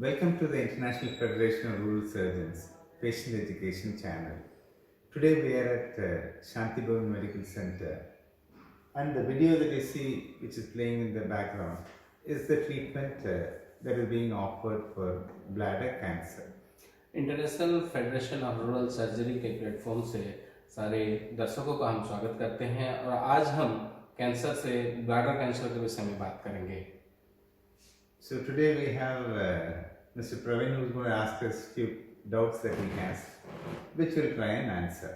Welcome to the International Federation of Rural Surgeons Patient Education Channel. Today we are at Shanti Bhavan Medical Center, and the video that you see, which is playing in the background, is the treatment that is being offered for bladder cancer. International federation of rural surgery के platform से सारे दर्शकों का हम स्वागत करते हैं और आज हम कैंसर से ब्लैडर कैंसर के विषय में बात करेंगे। So today we have Mr. Praveen, who is going to ask us few doubts that he has, which we'll try and answer.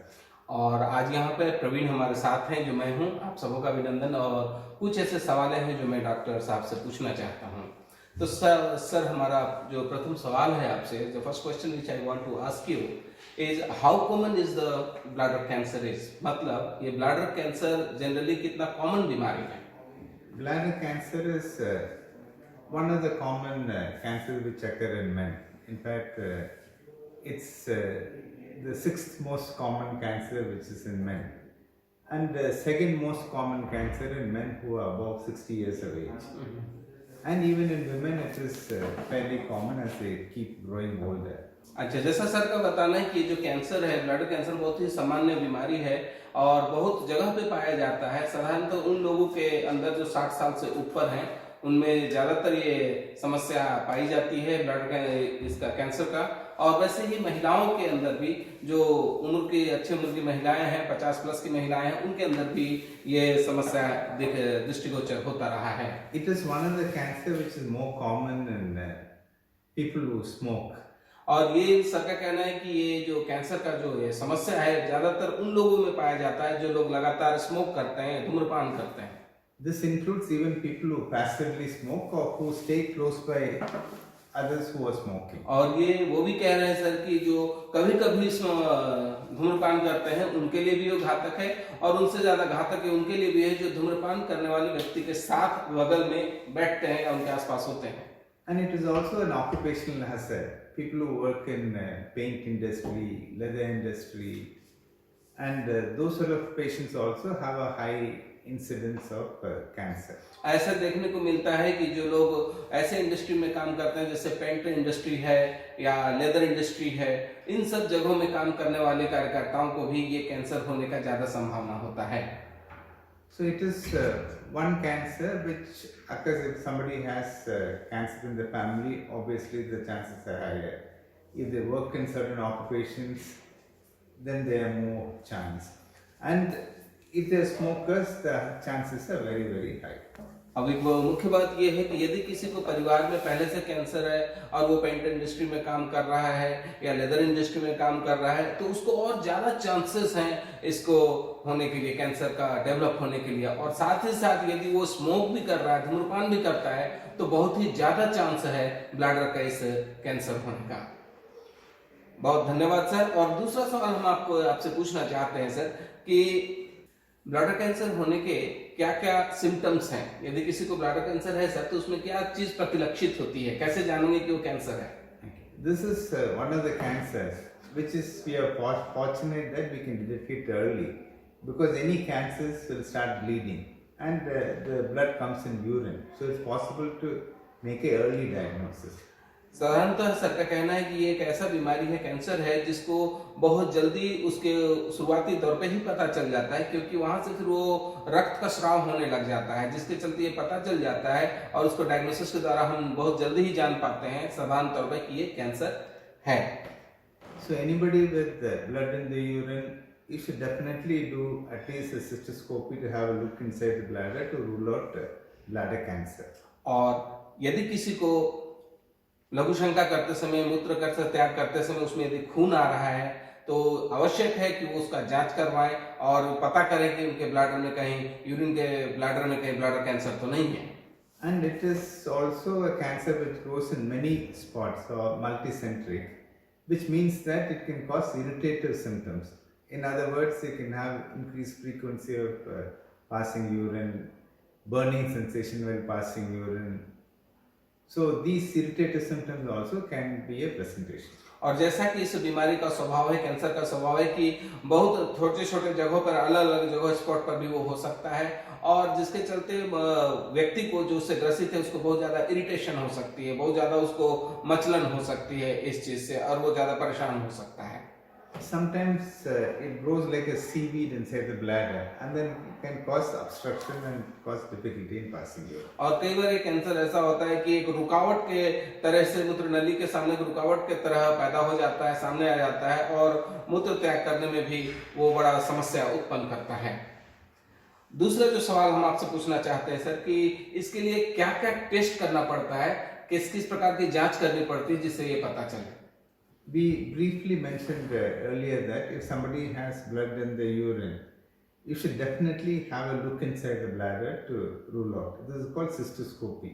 और आज यहाँ पे प्रवीण हमारे साथ हैं, जो मैं हूँ। आप सबों का अभिनंदन। और कुछ ऐसे सवाल हैं जो मैं डॉक्टर साहब से पूछना चाहता हूँ। तो सर हमारा जो प्रथम सवाल है आपसे, the first question which I want to ask you is how common is the bladder cancer is, मतलब ये ब्लैडर कैंसर जनरली कितना कॉमन बीमारी है? Bladder cancer is one of the common cancers which occur in men. In fact, it's the sixth most common cancer which is in men, and the second most common cancer in men who are above 60 years of age. And even in women it is fairly common as they keep growing older. अच्छा, जैसा sir का बताना है कि जो cancer है, bladder cancer बहुत ही सामान्य बीमारी है और बहुत जगह पे पाया जाता है। साधारणतः उन लोगों के अंदर जो 60 साल से ऊपर हैं उनमें ज़्यादातर ये समस्या पाई जाती है ब्लैडर इसका कैंसर का। और वैसे ही महिलाओं के अंदर भी, जो उम्र की अच्छी उम्र की महिलाएं हैं, 50 प्लस की महिलाएं हैं, उनके अंदर भी ये समस्या दृष्टिगोचर होता रहा है। It is one of the cancer which is more common in people who smoke. और ये सर का कहना है कि ये जो कैंसर का जो ये समस्या है ज्यादातर उन लोगों में पाया जाता है जो लोग लगातार स्मोक करते हैं, धूम्रपान करते हैं। This includes even people who passively smoke or who stay close by others who are smoking. और ये वो भी कह रहे हैं सर कि जो कभी कभी धूम्रपान करते हैं उनके लिए भी वो घातक है, और उनसे ज्यादा घातक है उनके लिए भी है जो धूम्रपान करने वाले व्यक्ति के साथ बगल में बैठते हैं या उनके आसपास होते हैं। And it is also an occupational hazard. People who work in paint industry, leather industry, and those sort of patients also have a high incidence of cancer. ऐसा देखने को मिलता है कि जो लोग ऐसे इंडस्ट्री में काम करते हैं जैसे पेंट इंडस्ट्री है या लेदर इंडस्ट्री है, इन सब जगहों में काम करने वाले कार्यकर्ताओं को भी ये कैंसर होने का ज्यादा संभावना होता है। So it is one cancer which occurs if somebody has cancer in the family. Obviously the chances are higher. If they work in certain occupations, then there are more chance. And if they are smokers, the chances are very, very high. अब एक मुख्य बात यह है कि यदि किसी को परिवार में पहले से कैंसर है और वो पेंट इंडस्ट्री में काम कर रहा है या लेदर इंडस्ट्री में काम कर रहा है, तो उसको और ज्यादा चांसेस हैं इसको होने के लिए, कैंसर का डेवलप होने के लिए। और साथ ही साथ यदि वो स्मोक भी कर रहा है, धूम्रपान भी करता है, तो बहुत ही ज्यादा चांस है ब्लैडर का इस कैंसर होने का। बहुत धन्यवाद सर। और दूसरा सवाल हम आपसे पूछना चाहते हैं सर कि ब्लैडर कैंसर होने के क्या क्या सिम्टम्स हैं? यदि किसी को ब्लैडर कैंसर है सर, तो उसमें क्या चीज प्रतिलक्षित होती है, कैसे जानेंगे कि वो कैंसर है? This is one of the cancers which is, we are fortunate that we can detect it early, because any cancers will start bleeding and the blood comes in urine, so it's possible to make a early diagnosis. साधारणतः sir का कहना है कि ये एक ऐसा बीमारी है, कैंसर है, जिसको बहुत जल्दी उसके शुरुआती दौर पे ही पता चल जाता है, क्योंकि वहां से फिर वो रक्त का स्राव होने लग जाता है, जिसके चलते ये पता चल जाता है और उसको डायग्नोसिस के द्वारा हम बहुत जल्दी ही जान पाते हैं साधारण तौर पे कि ये कैंसर है। So anybody with blood in the urine, you should definitely do at least a cystoscopy to have a look inside the bladder to rule out bladder cancer. और यदि किसी को लघु शंका करते समय, मूत्र कर त्याग करते समय उसमें यदि खून आ रहा है, तो आवश्यक है कि वो उसका जांच करवाएं और पता करें कि उनके ब्लैडर में कहीं, यूरिन के ब्लैडर में कहीं ब्लैडर कैंसर तो नहीं है। And it is also a cancer which grows in many spots or multicentric, which means that it can cause irritative symptoms. In other words, you can have increased frequency of passing urine, burning sensation while passing urine. So these irritative symptoms also can be a presentation. और जैसा कि इस बीमारी का स्वभाव है, cancer का स्वभाव है कि बहुत छोटे छोटे जगहों पर, अलग अलग जगह स्पॉट पर भी वो हो सकता है, और जिसके चलते व्यक्ति को जो उससे ग्रसित है उसको बहुत ज्यादा इरिटेशन हो सकती है, बहुत ज्यादा उसको मचलन हो सकती है इस चीज से, और वो ज्यादा परेशान हो सकता है। Sometimes it grows like a seaweed inside the bladder and then it can cause obstruction and cause difficulty in passing urine. और कई बार ये कैंसर ऐसा होता है कि एक रुकावट के तरह से मूत्र नली के सामने एक रुकावट के तरह पैदा हो जाता है, सामने आ जाता है, और मूत्र त्याग करने में भी वो बड़ा समस्या उत्पन्न करता है। दूसरा जो सवाल हम आपसे पूछना चाहते हैं सर, कि इसके लिए क्या क्या टेस्ट करना पड़ता है, किस किस प्रकार की जांच करनी पड़ती है जिससे ये पता चले? We briefly mentioned earlier that if somebody has blood in the urine, you should definitely have a look inside the bladder to rule out. This is called cystoscopy.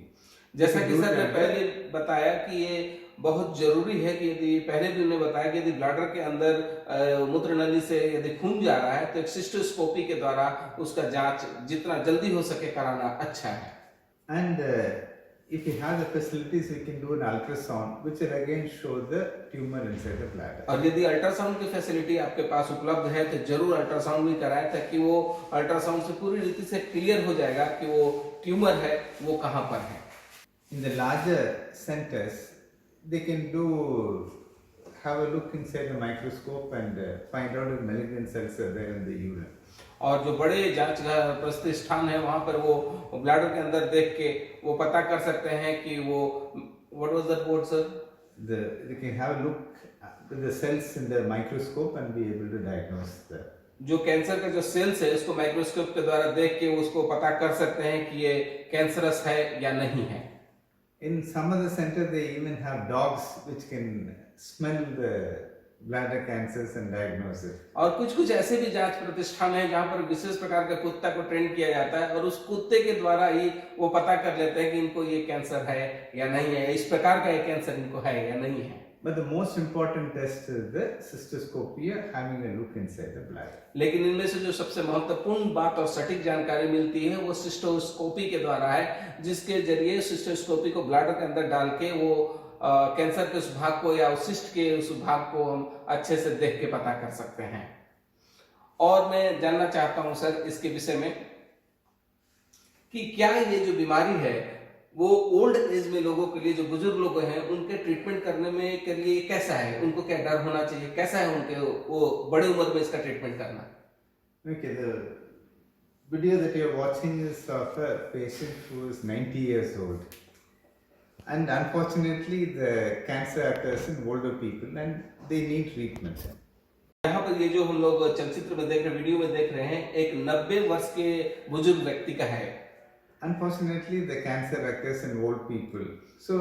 जैसा कि सर ने पहले बताया कि ये बहुत जरूरी है कि यदि, पहले भी उन्होंने बताया कि यदि ब्लैडर के अंदर मूत्र नली से यदि खून जा रहा है तो एक सिस्टोस्कोपी के द्वारा उसका जांच जितना जल्दी हो सके कराना अच्छा है। And if you have the facilities, we can do an ultrasound, which will again show the tumor inside the bladder. और यदि अल्ट्रासाउंड की फैसिलिटी आपके पास उपलब्ध है तो जरूर अल्ट्रासाउंड भी कराएं, ताकि वो अल्ट्रासाउंड से पूरी रीति से क्लियर हो जाएगा कि वो ट्यूमर है वो कहाँ पर है। In the larger centers, they can have a look inside the microscope and find out if malignant cells are there in the urine. और जो बड़े जांच प्रतिष्ठान है वहां पर वो ब्लैडर के अंदर देख के वो पता कर सकते हैं कि वो, what was that word sir? They can have a look with the cells in the microscope and be able to diagnose the. जो कैंसर का जो सेल्स है उसको माइक्रोस्कोप के द्वारा देख के उसको पता कर सकते हैं कि ये कैंसरस है या नहीं है। In some of the centers, they even have dogs which can smell the bladder cancers and diagnose it. और कुछ ऐसे भी जांच प्रतिष्ठान है जहां पर विशेष प्रकार का कुत्ता को ट्रेन किया जाता है और उस कुत्ते के द्वारा ही वो पता कर लेते हैं कि इनको ये कैंसर है या नहीं है, इस प्रकार का ये कैंसर इनको है या नहीं है। But the most important test is the cystoscopy, having a look inside the bladder. लेकिन इनमें से जो सबसे महत्वपूर्ण बात और सटीक जानकारी मिलती है वो सिस्टोस्कोपी के द्वारा है, जिसके जरिए सिस्टोस्कोपी को ब्लैडर के अंदर डाल के वो कैंसर के उस भाग को या उस सिस्ट के उस भाग को हम अच्छे से देख के पता कर सकते हैं। और मैं जानना चाहता हूं सर इसके विषय में कि क्या ये जो बीमारी है वो ओल्ड एज में लोगों के लिए, जो बुजुर्ग लोग हैं, उनके ट्रीटमेंट करने में के लिए कैसा है, उनको क्या डर होना चाहिए, कैसा है उनके वो बड़े उम्र में इसका ट्रीटमेंट करना? Okay, the video that you're watching is of a patient who is 90 years old. And unfortunately, the cancer occurs in older people and they need treatment. यहाँ पर ये जो हम लोग चलचित्र में देख रहे, वीडियो में देख रहे हैं, एक 90 वर्ष के बुजुर्ग व्यक्ति का है। Unfortunately, the cancer occurs in old people. So,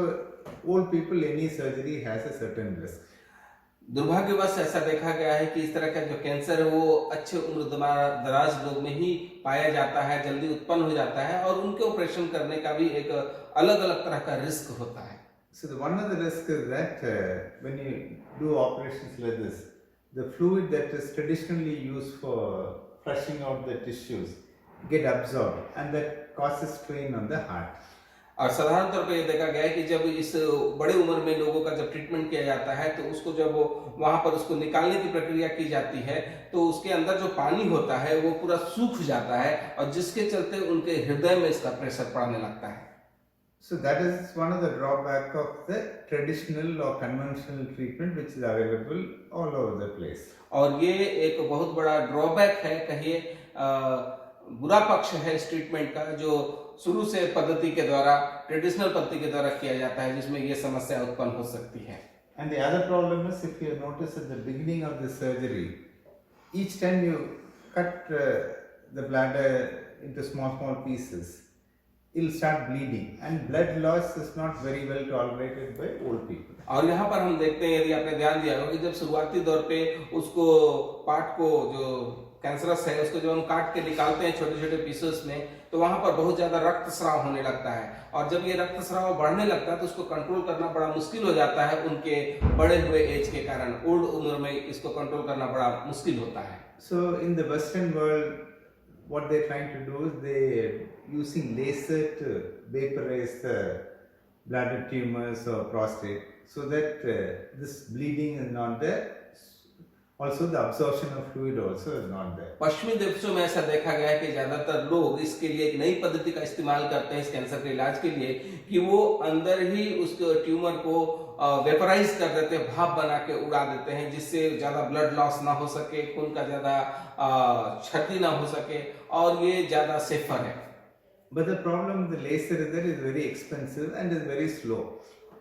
old people, any surgery has a certain risk. दुर्भाग्यवश ऐसा देखा गया है कि इस तरह का जो कैंसर है वो अच्छे उम्र दराज लोग में ही पाया जाता है, जल्दी उत्पन्न हो जाता है, और उनके ऑपरेशन करने का भी एक अलग अलग तरह का रिस्क होता है। So one of the risks is that when you do operations like this, the fluid that is traditionally used for flushing out the tissues get absorbed and that causes strain on the heart. और साधारण तौर पे ये देखा गया है कि जब इस बड़े उम्र में लोगों का जब ट्रीटमेंट किया जाता है तो उसको जब वहां पर उसको निकालने की प्रक्रिया की जाती है तो उसके अंदर जो पानी होता है वो पूरा सूख जाता है, और जिसके चलते उनके हृदय में इसका प्रेशर पड़ने लगता है। So that is one of the drawback of the traditional or conventional treatment which is available all over the place. और ये एक बहुत बड़ा ड्रॉबैक है, कहिए बुरा पक्ष है इस ट्रीटमेंट का, जो शुरू से पद्धति के द्वारा, ट्रेडिशनल पद्धति के द्वारा किया जाता है, जिसमें ये समस्या उत्पन्न हो सकती है। And the other problem is, if you notice at the beginning of the surgery, each time you cut the bladder into small pieces, it'll start bleeding, and blood loss is not very well tolerated by old people. और यहाँ पर हम देखते हैं, यदि आपने ध्यान दिया होगा कि जब शुरुआती दौर पे उसको पार्ट को, जो कैंसरस है उसको जब हम काट के निकालते हैं छोटे छोटे पीसेस में, तो वहां पर बहुत ज्यादा रक्तस्राव होने लगता है, और जब ये रक्तस्राव बढ़ने लगता है तो उसको कंट्रोल करना बड़ा मुश्किल हो जाता है उनके बड़े हुए एज के कारण। ओल्ड उम्र में इसको कंट्रोल करना बड़ा मुश्किल होता है। So in the Western world, what they're trying to do is they're using laser to vaporize the bladder tumors or prostate, so that this bleeding is not there. Also, the absorption of fluid also is not there. पश्चिमी देशों में ऐसा देखा गया है कि ज्यादातर लोग इसके लिए एक नई पद्धति का इस्तेमाल करते हैं इस कैंसर के इलाज के लिए कि वो अंदर ही उस ट्यूमर को वेपराइज कर देते हैं, भाप बना के उड़ा देते हैं, जिससे ज्यादा ब्लड लॉस ना हो सके, खून का ज्यादा क्षति ना हो सके और ये ज्यादा सेफर है। But the problem with the laser is that it's very expensive and is very slow.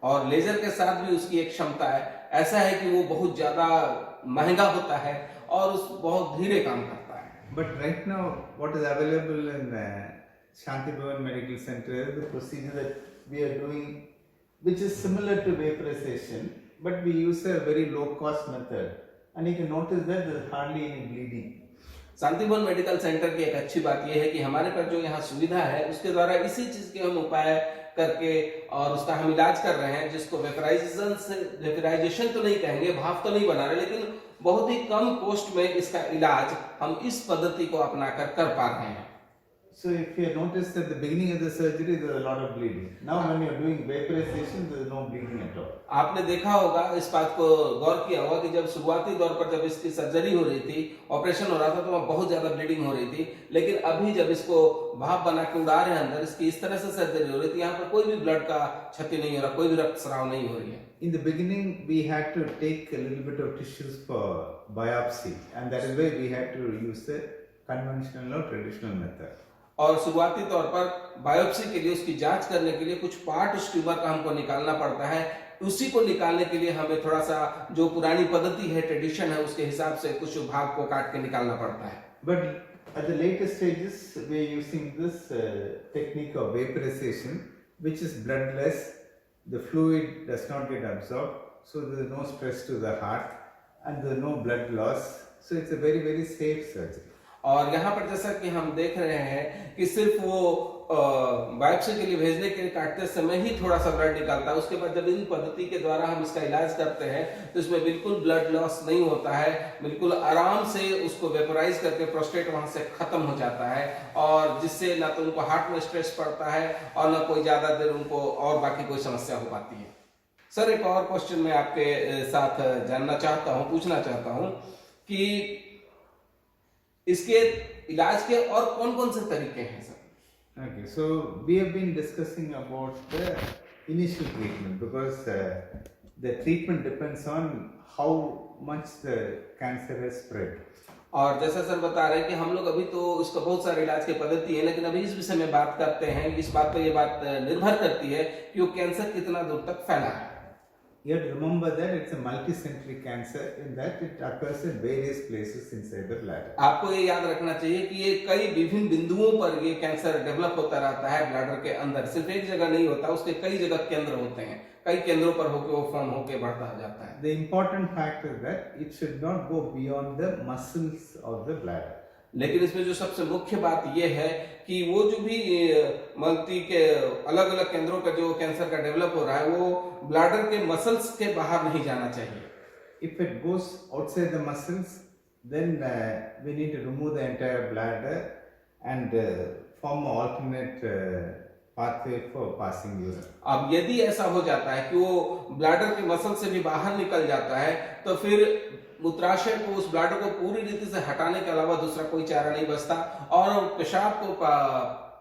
और लेजर के साथ भी उसकी एक क्षमता है, ऐसा है कि वो बहुत ज्यादा महंगा होता है और उस बहुत धीरे काम करता है। But right now, what is available in Shanti Bhavan Medical Center is the procedure that we are doing, which is similar to vaporization, but we use a very low cost method, and you can notice that there is hardly any bleeding. Shantivan medical centre की एक अच्छी बात यह है कि हमारे पास जो यहाँ सुविधा है उसके द्वारा इसी चीज के हम उपाय करके और उसका हम इलाज कर रहे हैं, जिसको वेपराइजेशन तो नहीं कहेंगे, भाप तो नहीं बना रहे, लेकिन बहुत ही कम कॉस्ट में इसका इलाज हम इस पद्धति को अपनाकर कर पा रहे हैं। So if you notice at the beginning of the surgery there is a lot of bleeding. Now when you are doing vaporization there is no bleeding at all. आपने देखा होगा, इस बात को गौर किया होगा कि जब शुरुआती दौर पर जब इसकी सर्जरी हो रही थी, ऑपरेशन हो रहा था, तो वहाँ बहुत ज्यादा ब्लीडिंग हो रही थी, लेकिन अभी जब इसको भाप बना के उड़ा रहे हैं अंदर, इसकी इस तरह से सर्जरी हो रही थी, यहाँ पर कोई भी ब्लड का क्षति नहीं हो रहा, कोई भी रक्तस्राव नहीं हो रही है। In the beginning we had to take a little bit of tissues for biopsy, and that is why we had to use the conventional or traditional method. और शुरुआती तौर पर बायोप्सी के लिए, उसकी जांच करने के लिए कुछ पार्ट उस ट्यूमर का हमको निकालना पड़ता है। उसी को निकालने के लिए हमें थोड़ा सा जो पुरानी पद्धति है, ट्रेडिशन है, उसके हिसाब से कुछ भाग को काट के निकालना पड़ता है। But at the later stages we are using this technique of vaporization, which is bloodless. The fluid does not get absorbed, so there is no stress to the heart and there is no blood loss. So it's a very very safe surgery. और यहाँ पर जैसा कि हम देख रहे हैं कि सिर्फ वो बायोप्सी के लिए भेजने के लिए काटते समय ही थोड़ा सा ब्लड निकलता है, उसके बाद जब इन पद्धति के द्वारा हम इसका इलाज करते हैं तो इसमें बिल्कुल ब्लड लॉस नहीं होता है, बिल्कुल आराम से उसको वेपोराइज करके प्रोस्टेट वहां से खत्म हो जाता है, और जिससे ना तो उनको हार्ट में स्ट्रेस पड़ता है और ना कोई ज्यादा देर उनको और बाकी कोई समस्या हो पाती है। सर, एक और क्वेश्चन मैं आपके साथ जानना चाहता हूँ, पूछना चाहता हूँ कि इसके इलाज के और कौन कौन से तरीके हैं sir? Okay, so we have been discussing about the initial treatment because the treatment depends on how much the cancer has spread. और जैसा सर बता रहे हैं कि हम लोग अभी तो इसका बहुत सारे इलाज की पद्धति है, लेकिन अभी इस विषय में बात करते हैं। इस बात पर ये बात निर्भर करती है कि वो कैंसर कितना दूर तक फैला है। You have to remember that it's a multicentric cancer in that it occurs in various places inside the bladder. आपको ये याद रखना चाहिए कि ये कई विभिन्न बिंदुओं पर ये कैंसर डेवलप होता रहता है ब्लैडर के अंदर, सिर्फ एक जगह नहीं होता, उसके कई जगह केंद्र होते हैं, कई केंद्रों पर होकर वो फॉर्म होकर बढ़ता जाता है। The important fact is that it should not go beyond the muscles of the bladder. लेकिन इसमें जो सबसे मुख्य बात यह है कि वो जो भी मल्टी के अलग अलग केंद्रों पर जो कैंसर का डेवलप हो रहा है वो ब्लैडर के मसल्स के बाहर नहीं जाना चाहिए। If it goes outside the muscles, then we need to remove the entire bladder and form an alternate pathway for passing urine. अब यदि ऐसा हो जाता है कि वो ब्लैडर के मसल से भी बाहर निकल जाता है तो फिर मूत्राशय को, उस ब्लैडर को पूरी रीति से हटाने के अलावा दूसरा कोई चारा नहीं बचता, और पेशाब को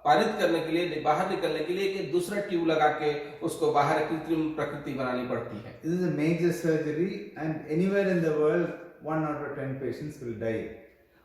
पारित करने के लिए, बाहर निकलने के लिए एक दूसरा ट्यूब लगा के उसको बाहर कृत्रिम प्रकृति बनानी पड़ती है। This is a major surgery and anywhere in the world 1 out of 10 patients will die.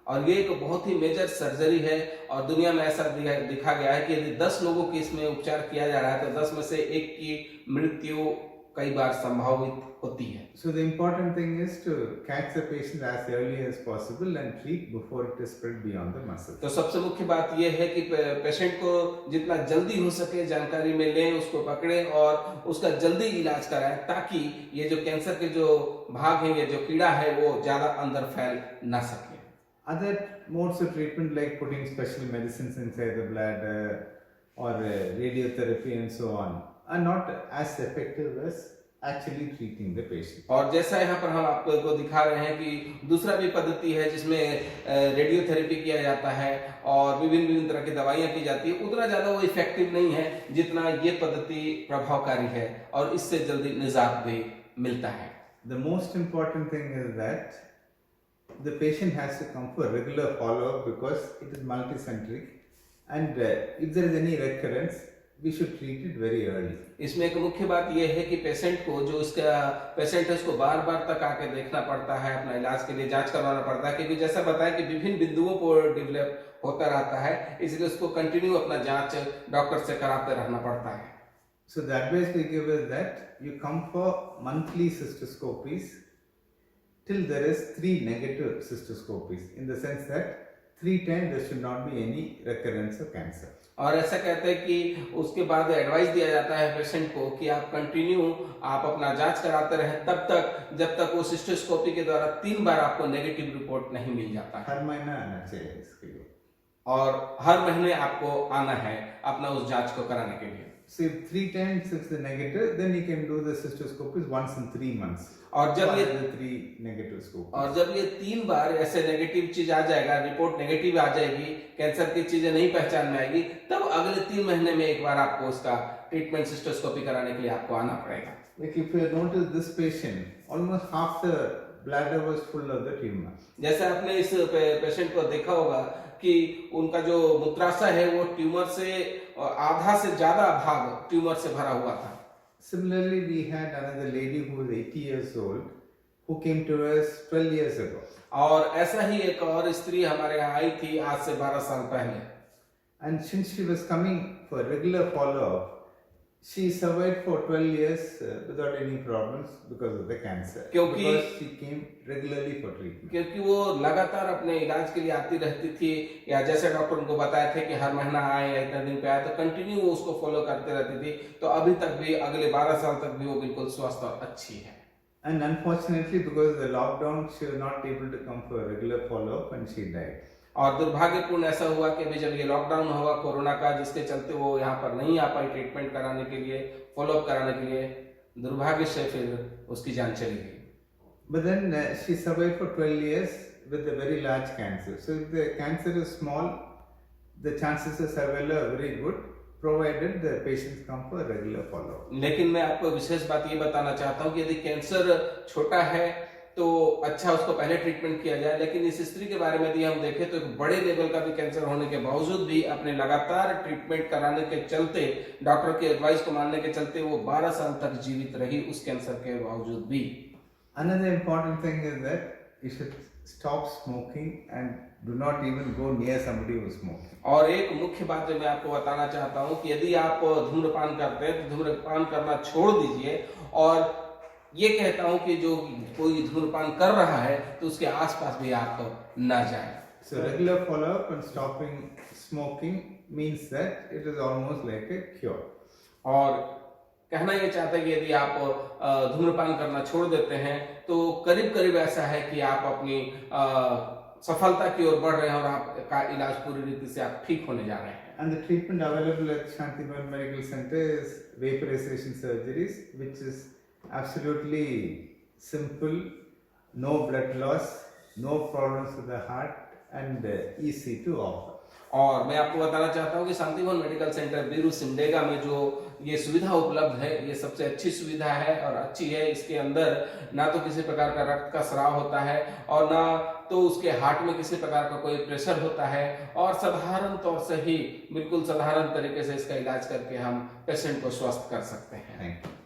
और ये एक बहुत ही मेजर सर्जरी है और दुनिया में ऐसा देखा गया है कि यदि 10 लोगों की इसमें उपचार किया जा रहा है तो 10 में से 1 की मृत्यु कई बार संभावित होती है। So the important thing is to catch the patient as early as possible and treat before it is spread beyond the muscle. तो सबसे मुख्य बात यह है कि पेशेंट को जितना जल्दी हो सके जानकारी में लें, उसको पकड़ें और उसका जल्दी इलाज कराएं, ताकि ये जो कैंसर के जो भाग हैं, ये जो कीड़ा है वो ज्यादा अंदर फैल ना सके। Other modes of treatment like putting special medicines inside the bladder or radiotherapy and so on are not as effective as actually treating the patient. और जैसा यहाँ पर हम आपको दिखा रहे हैं कि दूसरा भी पद्धति है जिसमें रेडियोथेरेपी किया जाता है और विभिन्न विभिन्न तरह की दवाइयां की जाती है, उतना ज्यादा वो इफेक्टिव नहीं है जितना ये पद्धति प्रभावकारी है और इससे जल्दी निजात भी मिलता है। The most important thing is that the patient has to come for regular follow-up because it is multicentric, and if there is any recurrence, we should treat it very early. इसमें एक मुख्य बात यह है कि पेशेंट को जो इसका पेशेंट है उसको बार बार तक आके देखना पड़ता है, अपना इलाज के लिए जांच करवाना पड़ता है, क्योंकि जैसा बताया कि विभिन्न बिंदुओं पर डेवलप होता रहता है, इसलिए उसको कंटिन्यू अपना जांच डॉक्टर से कराते रहना पड़ता है। So the advice we give is that you come for monthly cystoscopies till there is 3 negative cystoscopies, in the sense that 3 times there should not be any recurrence of cancer. और ऐसा कहते हैं कि उसके बाद एडवाइस दिया जाता है पेशेंट को कि आप कंटिन्यू आप अपना जांच कराते रहें तब तक जब तक वो सिस्टोस्कोपी के द्वारा 3 बार आपको नेगेटिव रिपोर्ट नहीं मिल जाता है, हर महीना आना चाहिए इसके लिए, और हर महीने आपको आना है अपना उस जांच को कराने के लिए। So if 3 times it's the negative, then you can do the cystoscopies once in 3 months. और जब ये 3 negative scopies. और जब ये 3 बार ऐसे नेगेटिव चीज आ जाएगा, रिपोर्ट नेगेटिव आ जाएगी, कैंसर की चीजें नहीं पहचान में आएगी, तब अगले 3 महीने में एक बार आपको उसका ट्रीटमेंट सिस्टोस्कोपी कराने के लिए आपको आना पड़ेगा। Like if you notice this patient, almost half the bladder was full of the tumor. जैसे आपने इस पेशेंट को देखा होगा कि उनका जो मूत्राशय है वो ट्यूमर से आधा से ज्यादा भाग ट्यूमर से भरा हुआ था। Similarly, we had another lady who was 80 years old who came to us 12 years ago. और ऐसा ही एक और स्त्री हमारे यहाँ आई थी आज से 12 साल पहले, And since she was coming for regular follow-up, she survived for 12 years without any problems because of the cancer. Because she came regularly for treatment. क्योंकि वो लगातार अपने इलाज के लिए आती रहती थी, या जैसे डॉक्टर उनको बताए थे कि हर महीना आए या इतने दिन पे आए, तो कंटिन्यू वो उसको फॉलो करते रहती थी, तो अभी तक भी अगले 12 साल तक भी वो बिल्कुल स्वस्थ और अच्छी है। And unfortunately, because of the lockdown, she was not able to come for a regular follow-up and she died. और दुर्भाग्यपूर्ण ऐसा हुआ कि अभी जब ये लॉकडाउन हुआ कोरोना का, जिसके चलते वो यहाँ पर नहीं आ पाई ट्रीटमेंट कराने के लिए, फॉलोअप कराने के लिए, दुर्भाग्य से फिर उसकी जान चली गई। But then she survived for 12 years with a very large cancer. So if the cancer is small, the chances of survival are very good, provided the patients come for regular follow-up. लेकिन मैं आपको विशेष बात ये बताना चाहता हूँ कि यदि कैंसर छोटा है तो अच्छा उसको पहले ट्रीटमेंट किया जाए, लेकिन इस स्त्री के बारे में यदि हम देखें तो एक बड़े लेवल का भी कैंसर होने के बावजूद भी अपने लगातार ट्रीटमेंट कराने के चलते, डॉक्टर के एडवाइस को मानने के चलते वो 12 साल तक जीवित रही उस कैंसर के बावजूद भी। Another important thing is that you should stop smoking and do not even go near somebody who is smoking. और एक मुख्य बात जो मैं आपको बताना चाहता हूँ कि यदि आप धूम्रपान करते हैं तो धूम्रपान करना छोड़ दीजिए, और ये कहता हूँ कि जो कोई धूम्रपान कर रहा है तो उसके आसपास भी आप ना जाएं। So regular follow-up and stopping smoking means that it is almost like a cure. और कहना ये चाहते हैं कि यदि आप धूम्रपान करना छोड़ देते हैं तो करीब करीब ऐसा है कि आप अपनी सफलता की ओर बढ़ रहे हैं और आपका इलाज पूरी रीति से आप ठीक होने जा रहे हैं। And the treatment available at Shantivan Medical Center is vaporization surgeries, which is absolutely simple, no blood loss, no problems with the heart, and easy to offer. और मैं आपको बताना चाहता हूँ कि शांतिवन मेडिकल सेंटर बीरू सिमडेगा में जो ये सुविधा उपलब्ध है, ये सबसे अच्छी सुविधा है और अच्छी है। इसके अंदर ना तो किसी प्रकार का रक्त का स्राव होता है और ना तो उसके हार्ट में किसी प्रकार का कोई प्रेशर होता है, और साधारण तौर से ही बिल्कुल साधारण तरीके से इसका इलाज करके हम पेशेंट को स्वस्थ कर सकते हैं। Thank you.